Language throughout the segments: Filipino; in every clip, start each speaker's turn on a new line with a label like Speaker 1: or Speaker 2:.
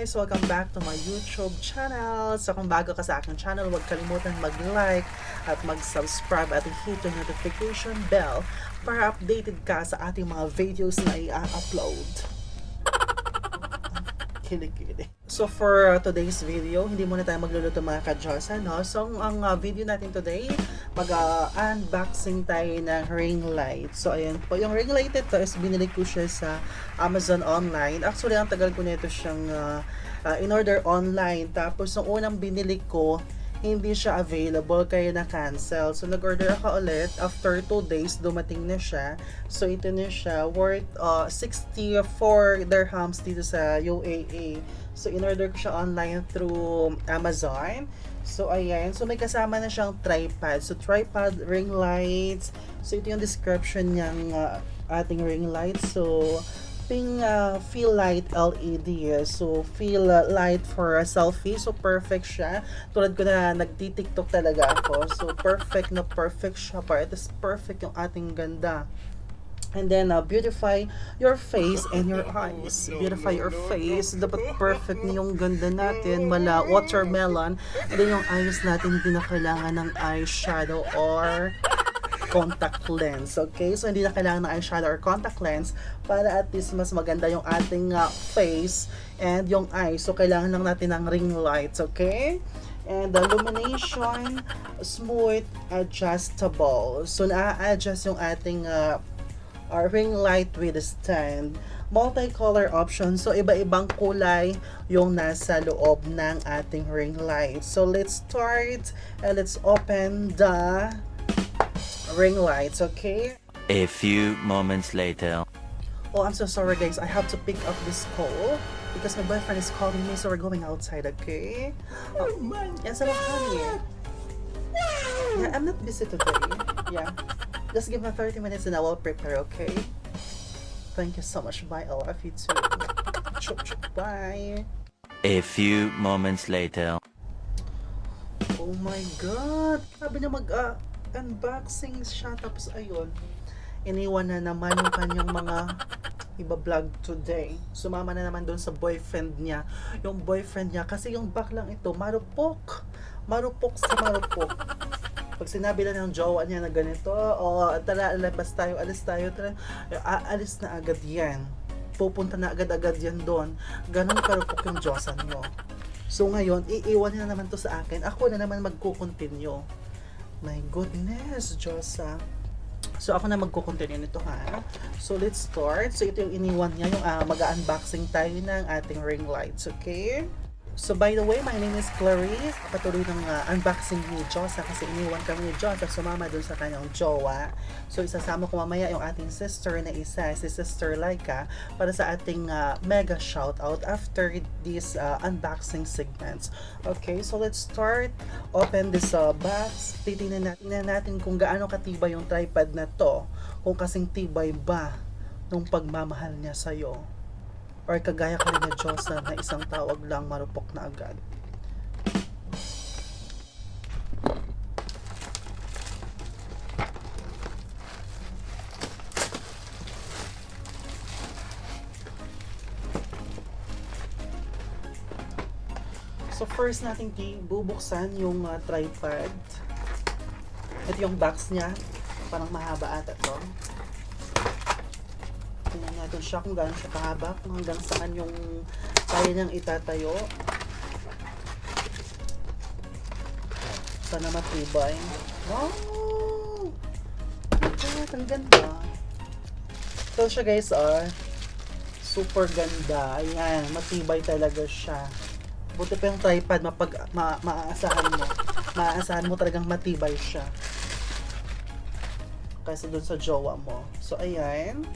Speaker 1: guys! Welcome back to my YouTube channel. So kung bago ka sa aking channel, huwag kalimutan mag-like at mag-subscribe at hit yung notification bell para updated ka sa ating mga videos na i-upload. Kilikili. So for today's video, hindi muna tayo magluluto mga kadyosa, no? So ang video natin today, mag-unboxing tayo ng ring light. So ayan po, yung ring light ito is binili ko siya sa Amazon online. Actually, ang tagal ko nito siyang in-order online. Tapos yung unang binili ko, hindi siya available kaya na-cancel. So nag-order ako ulit. After 2 days, dumating na siya. So ito na siya, worth 64 dirhams dito sa UAE. So in-order ko siya online through Amazon. So ayan, so may kasama na siyang tripod. So tripod, ring lights. So ito yung description niyang ating ring light. So pink feel light LED. So feel light for a selfie. So perfect siya. Tulad ko na nagti-TikTok talaga ako. So perfect na perfect siya. It is perfect yung ating ganda. And then beautify your face and your eyes. Beautify your face. Dapat perfect na yung ganda natin. Mala watermelon. And then yung eyes natin, hindi na kailangan ng eyeshadow or contact lens. Okay? So hindi na kailangan ng eyeshadow or contact lens para at least mas maganda yung ating face and yung eyes. So kailangan lang natin ng ring lights. Okay? And the illumination, smooth, adjustable. So na-adjust yung ating ring light with stand. Multicolor option. So iba-ibang kulay yung nasa loob ng ating ring light. So let's start and let's open the ring lights, okay?
Speaker 2: A few moments later.
Speaker 1: Oh, I'm so sorry guys. I have to pick up this call because my boyfriend is calling me, so we're going outside, okay? Yes, hello, honey. Yeah, I'm not busy today. Yeah. Just give me 30 minutes and I will prepare, okay? Thank you so much. Bye. I love you too. Chup, chup. Bye.
Speaker 2: A few moments later.
Speaker 1: Oh my God. Sabi niya unboxing siya. Tapos ayun. Iniwan na naman yung kanyang mga iba-vlog today. Sumama na naman doon sa boyfriend niya. Yung boyfriend niya. Kasi yung back lang ito, marupok. Marupok sa marupok. Pag sinabi lang ng jowa niya na ganito, tara, labas tayo, alis tayo, tara, aalis na agad yan. Pupunta na agad-agad yan doon. Ganon karupok yung Diyosan mo. So ngayon, iiwan niya na naman to sa akin. Ako na naman magkukontinue. My goodness, Diyosa. So ako na magkukontinue nito, ha. So let's start. So ito yung iniwan niya, yung mag-unboxing tayo ng ating ring lights, okay? So by the way, my name is Clarice. Patuloy ng unboxing ni Josa kasi iniwan kami ni Josa sumama dun sa kanyang jowa. So isasama ko mamaya yung ating sister na isa, si Sister Laika, para sa ating mega shoutout after this unboxing segments. Okay, so let's start. Open this box. Titingnan natin kung gaano katibay yung tripod na to. Kung kasing tibay ba nung pagmamahal niya sa'yo. Or kagaya ka rin na Diyosa na isang tawag lang marupok na agad. So first natin bubuksan yung tripod. Ito yung box niya. Parang mahaba ata to. Tingnan natin siya kung gaano siya kahaba, kung hanggang saan yung kaya niyang itatayo. Sana matibay. Wow! God, ang ganda. So siya guys, super ganda. Ayan, matibay talaga siya. Buti pa yung tripod, maaasahan mo. Maaasahan mo talagang matibay siya. Kasi dun sa jowa mo. So ayan.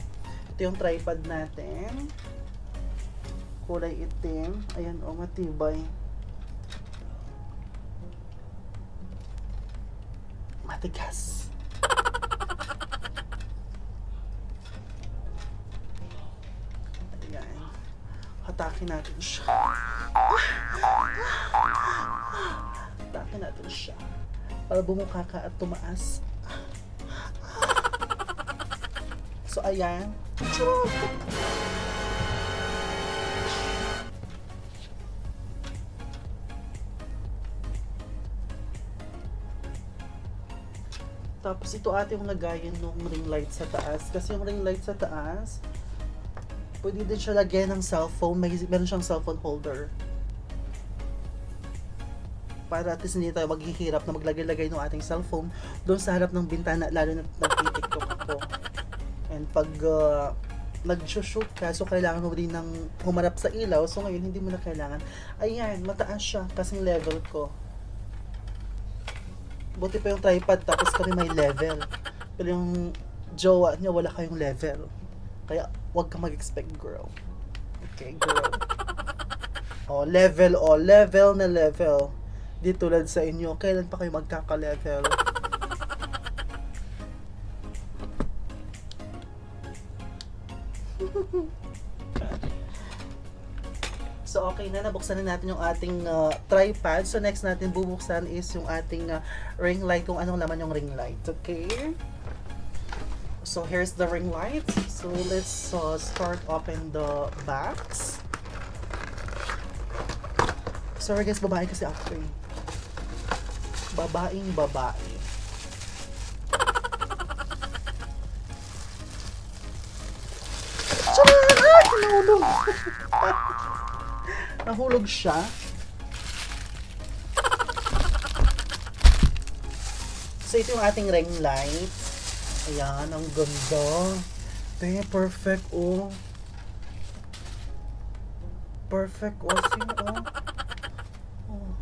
Speaker 1: Ito yung tripod natin. Kulay itim. Ayan, matibay. Matigas. Ayan. Hatakin natin siya. Hatakin natin siya. Para bumuka ka at tumaas. So, ayan. Tapos ito ate yung lagayan ng ring light sa taas. Kasi yung ring light sa taas, pwede din siya lagyan ng cellphone. Meron siyang cellphone holder. Para at least hindi tayo maghihirap na maglagay-lagay ng ating cellphone doon sa harap ng bintana, lalo na nag-tiktok ako. And pag nag-shoot ka, so kailangan mo din ng humarap sa ilaw. So ngayon, hindi mo na kailangan. Ayan, mataas siya kasing level ko. Buti pa yung tripod, tapos kami may level. Pero yung jowa niya, wala kayong level. Kaya, wag ka mag-expect, girl. Okay, girl. Level, level na level. Di tulad sa inyo, kailan pa kayo magkaka-level? So, okay na. Nabuksan na natin yung ating tripod. So, next natin bubuksan is yung ating ring light. Kung anong laman yung ring light. Okay? So, here's the ring light. So, let's start open the box. Sorry guys, babae kasi ako eh. Babaeng babae. Tcharan! Ay! Nahulog! Nahulog siya. So, ito yung ating ring light. Ayan, ang ganda. Te, perfect, oh. Perfect, oh. Sino, oh.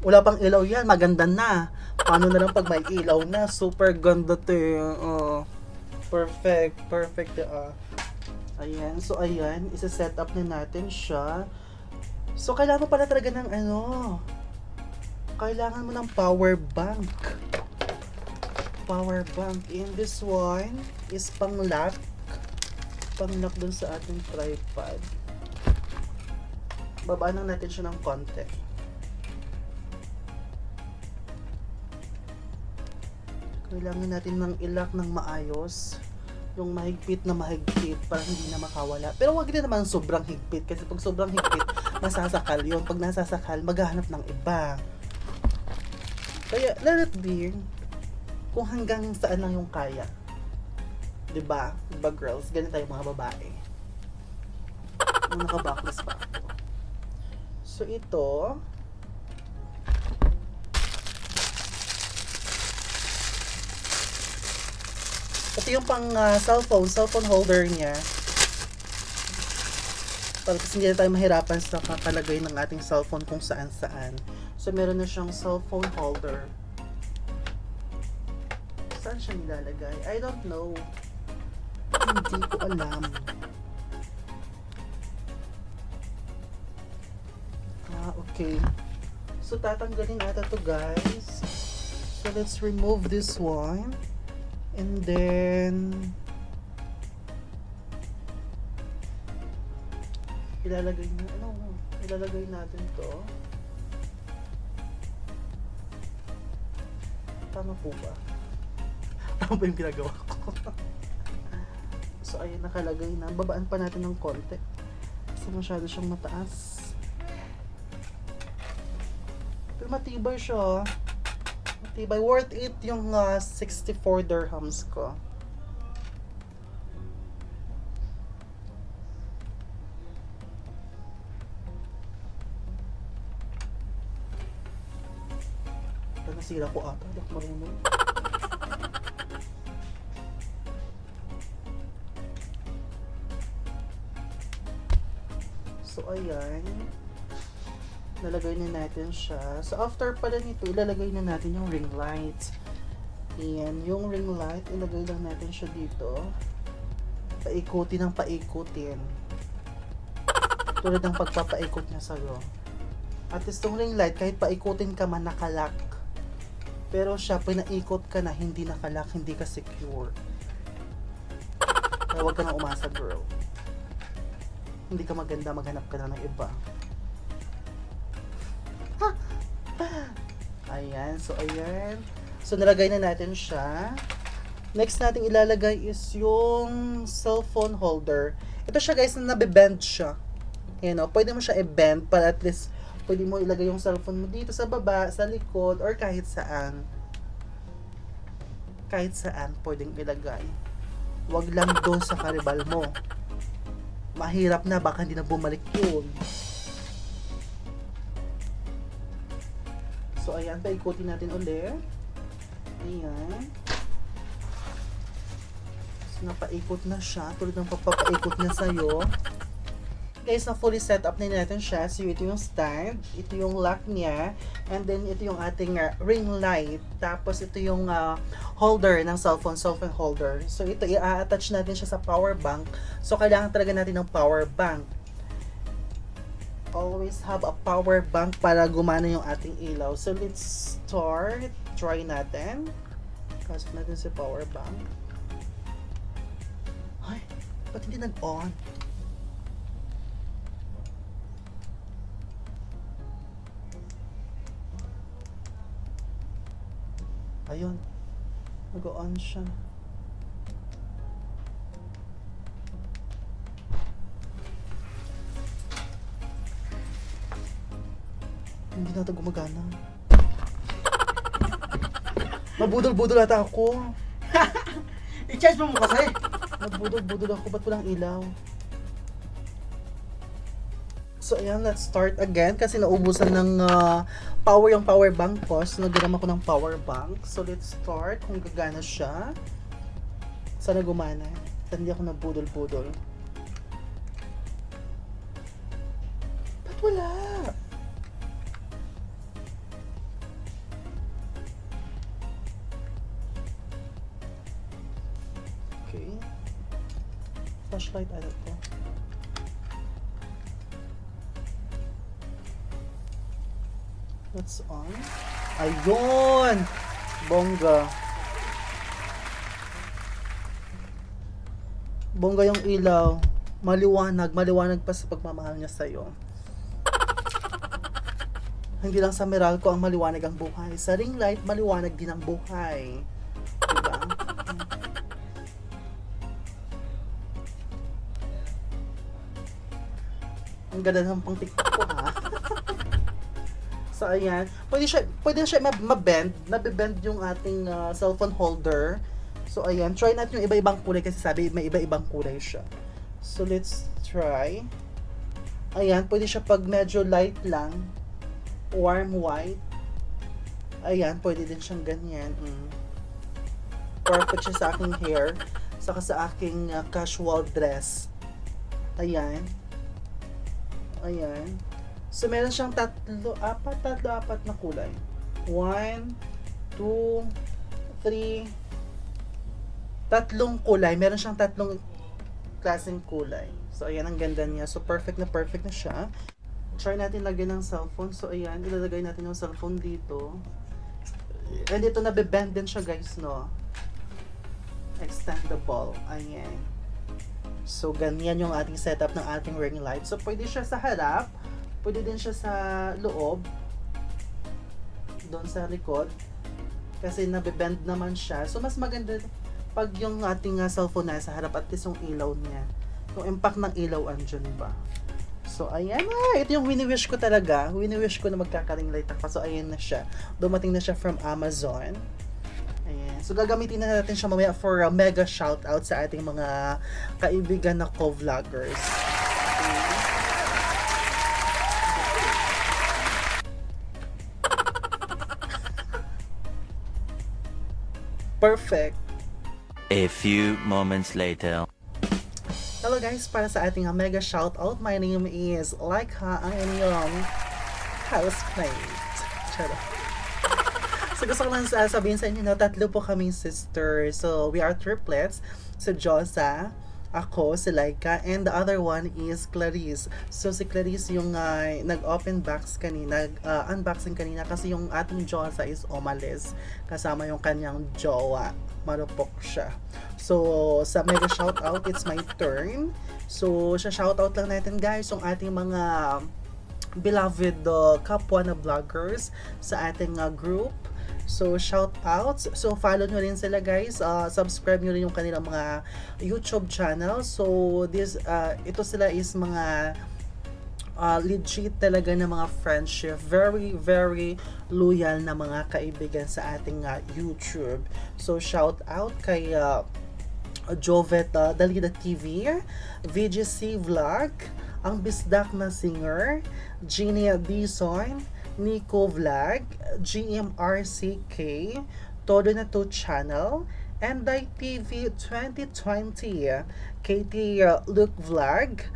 Speaker 1: Wala pang ilaw yan. Maganda na. Paano na lang pag may ilaw na? Super ganda, te. Oh. Perfect. Perfect, Ayan. So, ayan. Isa-set up na natin siya. So, kailangan mo pala talaga ng kailangan mo ng power bank. Power bank. And this one is pang-lock. Pang-lock dun sa ating tripod. Babaan lang natin siya ng konti. Kailangan natin ng i-lock ng maayos. Yung mahigpit na mahigpit para hindi na makawala. Pero wag din naman sobrang higpit kasi pag sobrang higpit, masasakal yun. Pag nasasakal, maghahanap ng iba. Kaya, let it be kung hanggang saan lang yung kaya. Diba? Diba girls? Ganun tayo mga babae. Nung naka-backless pa ako. So, ito, yung pang cellphone holder niya. Para kasi hindi na tayo mahirapan sa kakalagay ng ating cellphone kung saan-saan. So, meron na siyang cellphone holder. Saan siya nilalagay? I don't know. Hindi ko alam. Okay. So, tatanggalin natin to guys. So, let's remove this one. And then ilalagay natin to. Tama po ba? Tama ba yung ginagawa ko? So ayun, nakalagay na. Babaan pa natin ng konti kasi masyado siyang mataas. Pero matibay siya. Matibay. Worth it yung 64 dirhams ko. Nasira ko ata. Hindi ako marunong. So, ayan. Nalagay na natin siya. So, after pala nito, ilalagay na natin yung ring light. Ayan. Yung ring light, ilagay lang natin siya dito. Paikutin ng paikutin. Tulad ng pagpapaikot niya sa'yo. At least yung ring light, kahit paikutin ka man, nakalock. Pero siya, pinaikot ka na, hindi nakalock, hindi ka secure. Kaya huwag ka na umasa, girl. Hindi ka maganda, maghanap ka na ng iba. Ayan, so ayan. So nilagay na natin siya. Next nating ilalagay is yung cellphone holder. Ito siya guys, na nabe-bend siya. Ayan o, pwede mo siya i-bend para at least pwede mo ilagay yung cellphone mo dito sa baba, sa likod, or kahit saan. kahit saan pwedeng ilagay. Wag lang doon sa karibal mo. Mahirap na, baka hindi na bumalik yun. So, ayan, paikutin natin ulit. Ayan. So, napaikot na siya. Tulad ng papaikot niya sa'yo. Guys, na fully set up na natin siya. So, ito yung stand. Ito yung lock niya. And then, ito yung ating ring light. Tapos, ito yung holder ng cellphone holder. So, ito, i-attach natin siya sa power bank. So, kailangan talaga natin ng power bank. Always have a power bank para gumana yung ating ilaw. So, let's start. Try natin. Pasok natin sa power bank. Ay, ba't hindi nag-on? Ayun. Nag-on siya. Hindi na ito gumagana. Mabudol-budol ata ako.
Speaker 3: I-charge mo kasi.
Speaker 1: Nagbudol-budol ako. Ba't walang ilaw? So, ayan. Let's start again. Kasi naubusan ng power yung power bank ko. So, nagdram ako ng power bank. So, let's start. Kung gagana siya. Sana gumana. Sana hindi ako nabudol-budol. Ba't wala? Okay. Flashlight ano to? That's on. Ayun! Bongga. Bongga yung ilaw. Maliwanag. Maliwanag pa sa pagmamahal niya sa'yo. Hindi lang sa Meralco ang maliwanag ang buhay. Sa ring light, maliwanag din ang buhay. Diba? Ang ganda ng pang TikTok ko, ha? So, ayan. Pwede siya mabend. Nabibend yung ating cellphone holder. So, ayan. Try natin yung iba-ibang kulay kasi sabi may iba-ibang kulay siya. So, let's try. Ayan. Pwede siya pag medyo light lang. Warm white. Ayan. Pwede din siyang ganyan. Perfect siya sa aking hair. Saka sa aking casual dress. Ayan. Ayan. So, meron siyang apat na kulay. 1, 2, 3, tatlong kulay. Meron siyang tatlong klaseng kulay. So, ayan ang ganda niya. So, perfect na siya. Try natin lagyan ng cellphone. So, ayan. Ilalagay natin yung cellphone dito. And ito, nabibend din siya, guys, no? Extendable. Ayan. So, ganyan yung ating setup ng ating ring light. So, pwede siya sa harap. Pwede din siya sa loob. Doon sa likod. Kasi nabibend naman siya. So, mas maganda pag yung ating cellphone na sa harap at least yung ilaw niya. Yung impact ng ilaw andyan ba. So, ayan na. Ito yung wini-wish ko talaga. Wini-wish ko na magkaka-ring light ako. So, ayan na siya. Dumating na siya from Amazon. Ayan. So, gagamitin na natin siya mamaya for a mega shoutout sa ating mga kaibigan na co-vloggers. Perfect.
Speaker 2: A few moments later.
Speaker 1: Hello guys, para sa ating mega shoutout, my name is Laika, ang inyong housemate. Charot. So gusto ko lang sabihin sa inyo na tatlo po kaming sister. So we are triplets. So Josa, ako, si Laika, and the other one is Clarice. So si Clarice yung nag-open box kanina, unboxing kanina kasi yung ating Josa is umalis kasama yung kanyang jowa. Marupok siya. So sa mega shoutout, it's my turn. So sa shoutout lang natin guys yung ating mga beloved kapwa na vloggers sa ating group. So, shout outs. So, follow nyo rin sila guys. Subscribe nyo rin yung kanilang mga YouTube channel. So, ito sila is mga legit talaga na mga friendship, very very loyal na mga kaibigan sa ating YouTube. So shout out kay Jovet Dalida TV, VGC Vlog, ang Bisdak na Singer, Jeannie Dison, Nico Vlog, GMRCK, Todo na to Channel, Enday TV 2020, Katie Luke Vlog,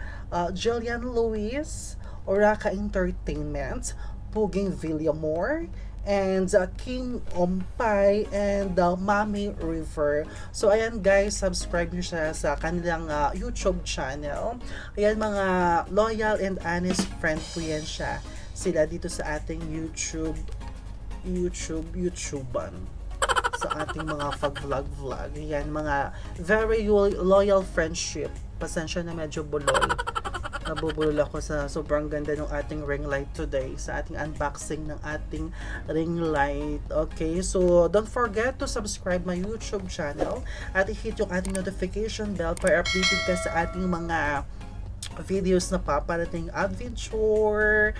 Speaker 1: Jillian Luis, Oraka Entertainment, Puging Villamore, and King Ompay, and Mami River. So ayan guys, subscribe nyo siya sa kanilang YouTube channel. Ayan, mga loyal and honest friend ko yan siya. Sila dito sa ating YouTubean. Sa ating mga pag-vlog. Yan, mga very loyal friendship. Pasensya na medyo bulol. Nabubulol ako sa sobrang ganda ng ating ring light today, sa ating unboxing ng ating ring light. Okay, so don't forget to subscribe my YouTube channel at i-hit yung ating notification bell para updated ka sa ating mga videos na paparating, adventure,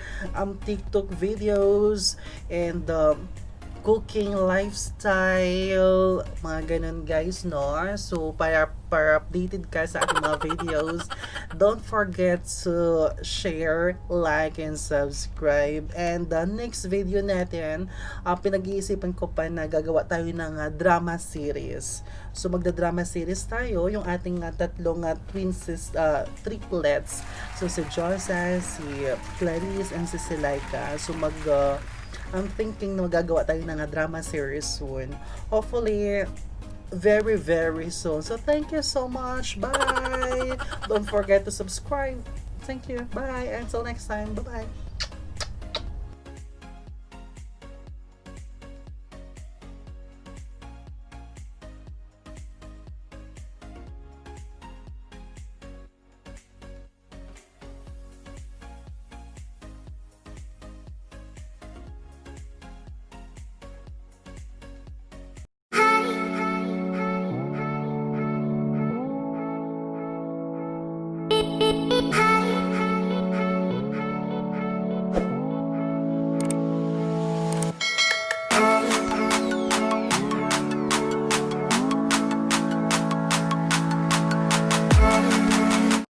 Speaker 1: TikTok videos, and cooking, lifestyle, mga ganun guys, no? So, para updated ka sa ating mga videos, don't forget to share, like, and subscribe. And the next video natin, pinag-iisipan ko pa na gagawa tayo ng drama series. So, magda-drama series tayo, yung ating tatlong triplets. So, si Josa, si Clarice, and si Silaika. So, I'm thinking na magagawa tayo ng drama series soon. Hopefully, very, very soon. So, thank you so much. Bye! Don't forget to subscribe. Thank you. Bye. Until next time. Bye-bye.